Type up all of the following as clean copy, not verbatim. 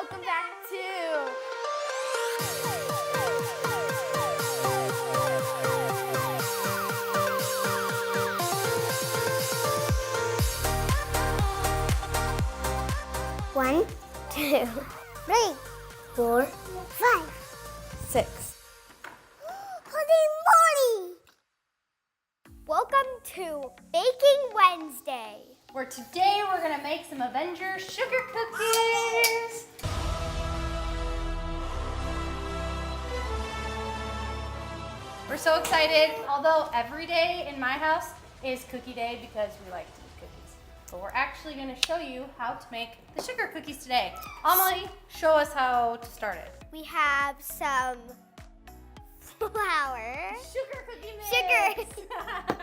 welcome back to One, 2, 3, 4, 5, 6. Holy moly! Welcome to Baking Wednesday. Where today we're gonna make some Avengers sugar cookies. We're so excited. Although every day in my house is cookie day because we like to eat cookies. But we're actually gonna show you how to make the sugar cookies today. Amelie, show us how to start it. We have some flour. Sugar cookie mix. Sugar.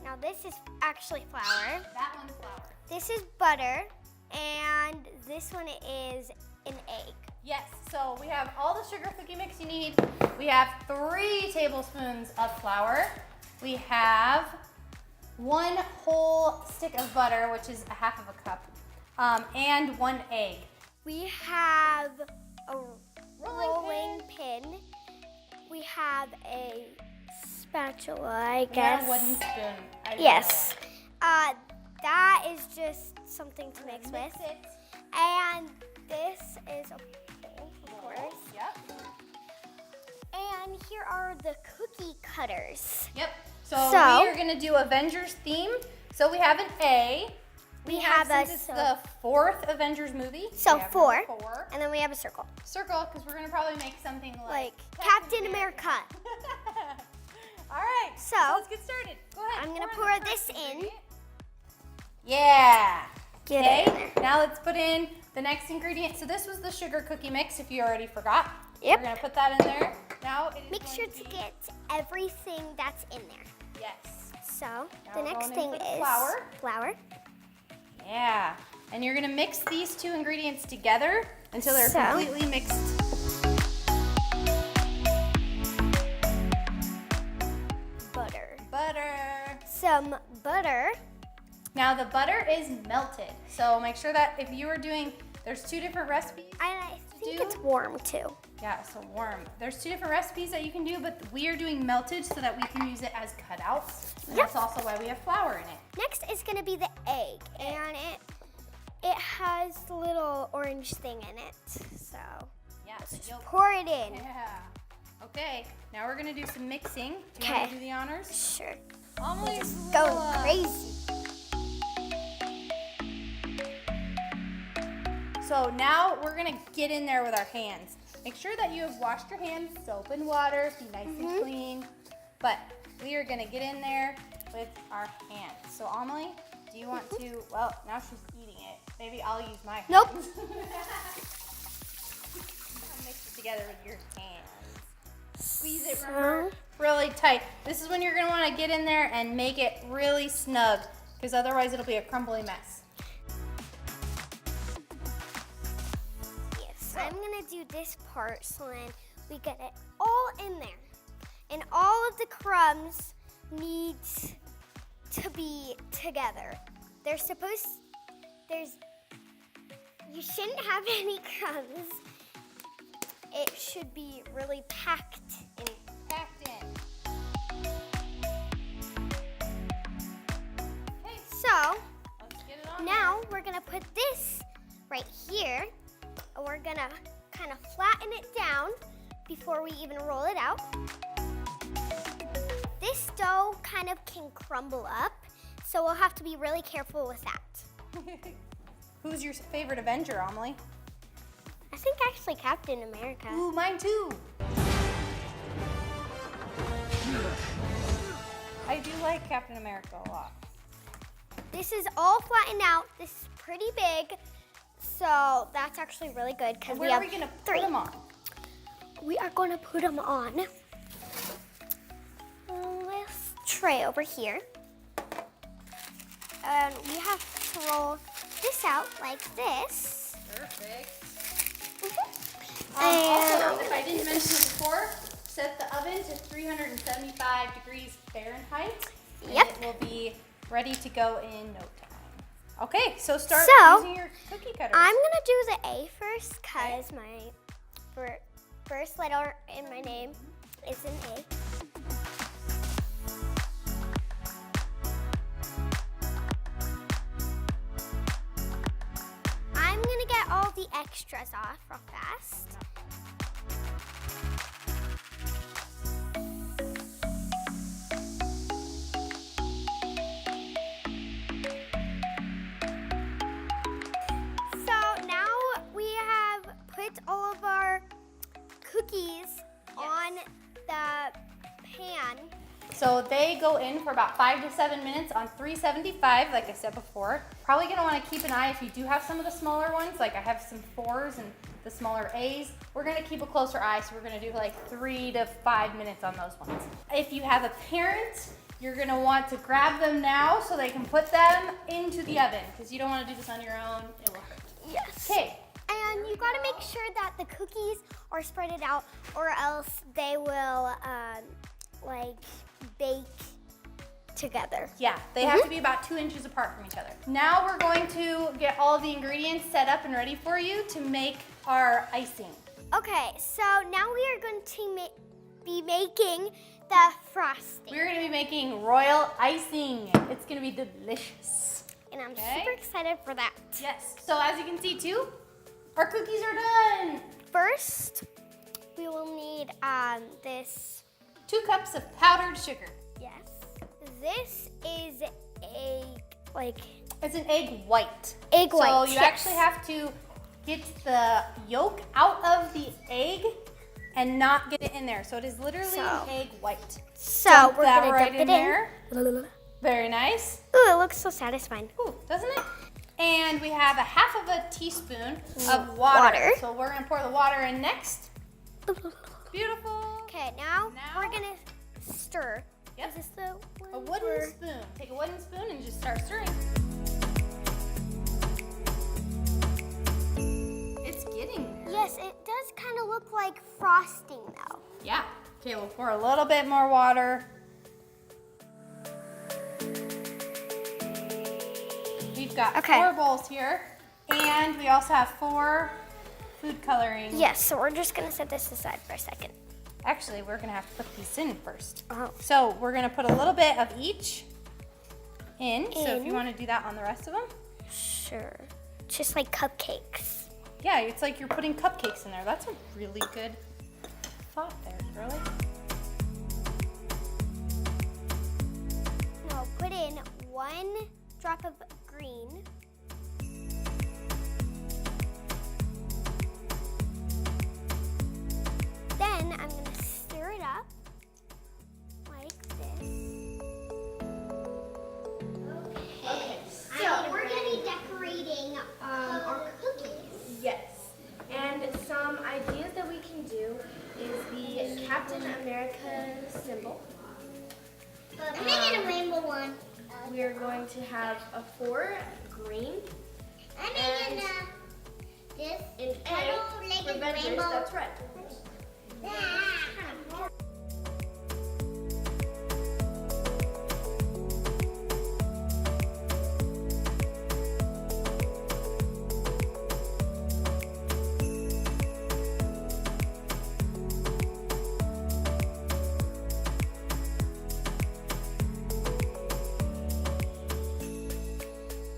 Now this is actually flour. That one's flour. This is butter. And this one is an egg. Yes, so we have all the sugar cookie mix you need. We have 3 tablespoons of flour. We have 1 whole stick of butter, which is a half of a cup, and 1 egg. We have a rolling pin. We have a spatula, I guess. We have a wooden spoon. I didn't Yes. know That is just something to mix that. with. Mix it. And this is a bowl, of course. Yep. And here are the cookie cutters. Yep. So So- we are gonna do Avengers theme. So we have an A. We have since a it's the 4th Avengers movie. So we have 4. number 4. And then we have a circle. Circle, because we're gonna probably make something Like Captain America. All right. So, let's get started. Go ahead. I'm gonna the pour first this in. ingredient. Yeah. Get it in Okay. there. Now let's put in the next ingredient. So this was the sugar cookie mix. If you already forgot. Yep. We're gonna put that in there. Now it is Make going sure to to be- get everything that's in there. Yes. So Now the we're next going in thing for the is flour. flour. Yeah. And you're gonna mix these 2 ingredients together until they're So- completely mixed. Butter. Butter. Some butter. Now the butter is melted. So make sure that if you are doing, there's 2 different recipes. And I think do? it's warm too. Yeah, so warm. There's 2 different recipes that you can do, but we are doing melted so that we can use it as cutouts. And Yep. that's also why we have flour in it. Next is gonna be the egg, and it has the little orange thing in it. So Yeah. just yolk. pour it in. Yeah. Okay, now we're gonna do some mixing. Do you Okay. want to do the honors? Sure. Amelie's Going crazy. So now we're gonna get in there with our hands. Make sure that you have washed your hands, soap and water, be nice and clean. But we are gonna get in there with our hands. So Amelie, do you want to, well, now she's eating it. Maybe I'll use my hands. Nope. Mix it together with your hands. Squeeze it So- really tight. This is when you're gonna wanna get in there and make it really snug, because otherwise it'll be a crumbly mess. Yes, I'm gonna do this part so then we get it all in there. And all of the crumbs need to be together. You shouldn't have any crumbs. It should be really packed in. Packed in. Okay, So let's get it on. now we're gonna put this right here. And we're gonna kind of flatten it down before we even roll it out. This dough kind of can crumble up, so we'll have to be really careful with that. Who's your favorite Avenger, Amelie? I think actually Captain America. Ooh, mine too. I do like Captain America a lot. This is all flattened out. This is pretty big, so that's actually really good because we Where have are we gonna 3. put them on? We are going to put them on this tray over here. And we have to roll this out like this. Perfect. And Also, if I didn't mention it before, set the oven to 375 degrees Fahrenheit. And Yep. it will be ready to go in no time. Okay, so start So, using your cookie cutters. I'm gonna do the A first because my first letter in my name is an A. I'm gonna get all the extras off real fast. So now we have put all of our cookies on the pan. So they go in for about 5 to 7 minutes on 375, like I said before. Probably gonna wanna keep an eye if you do have some of the smaller ones, like I have some 4s and the smaller A's. We're gonna keep a closer eye, so we're gonna do like 3 to 5 minutes on those ones. If you have a parent, you're gonna want to grab them now so they can put them into the oven, because you don't wanna do this on your own, it will hurt. Yes. Okay. And you gotta make sure that the cookies are spreaded out, or else they will like bake together. Yeah, they have to be about 2 inches apart from each other. Now we're going to get all the ingredients set up and ready for you to make our icing. Okay, so now we are going to be making the frosting. We're gonna be making royal icing. It's gonna be delicious. And I'm Okay. super excited for that. Yes, so as you can see too, our cookies are done. First, we will need this. 2 cups of powdered sugar. Yes. This is It's an egg white. Egg white, So you yes. actually have to get the yolk out of the egg and not get it in there. So it is literally an egg white. So Dump we're that gonna right dip in it there. in. Very nice. Ooh, it looks so satisfying. Ooh, doesn't it? And we have a half of a teaspoon of water. So we're gonna pour the water in next. Beautiful. Okay, now we're gonna stir. Yep. Is this the A one? wooden spoon. Take a wooden spoon and just start stirring. It's getting there. Yes, it does kind of look like frosting though. Yeah. Okay, we'll pour a little bit more water. We've got 4 bowls here, and we also have 4 food coloring. Yes, so we're just gonna set this aside for a second. Actually, we're gonna have to put these in first. Oh. So we're gonna put a little bit of each in. So if you want to do that on the rest of them. Sure. Just like cupcakes. Yeah, it's like you're putting cupcakes in there. That's a really good thought there, girlie. Now put in 1 drop of green. Then I'm gonna stir it up like this. Okay, so we're gonna be decorating our cookies. Yes, and some ideas that we can do is the Captain America symbol. I'm making a rainbow one. We are going to have a 4 green, I'm making this an little A like for a Avengers, rainbow. that's red.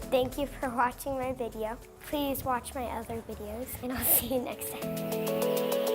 Thank you for watching my video. Please watch my other videos, and I'll see you next time.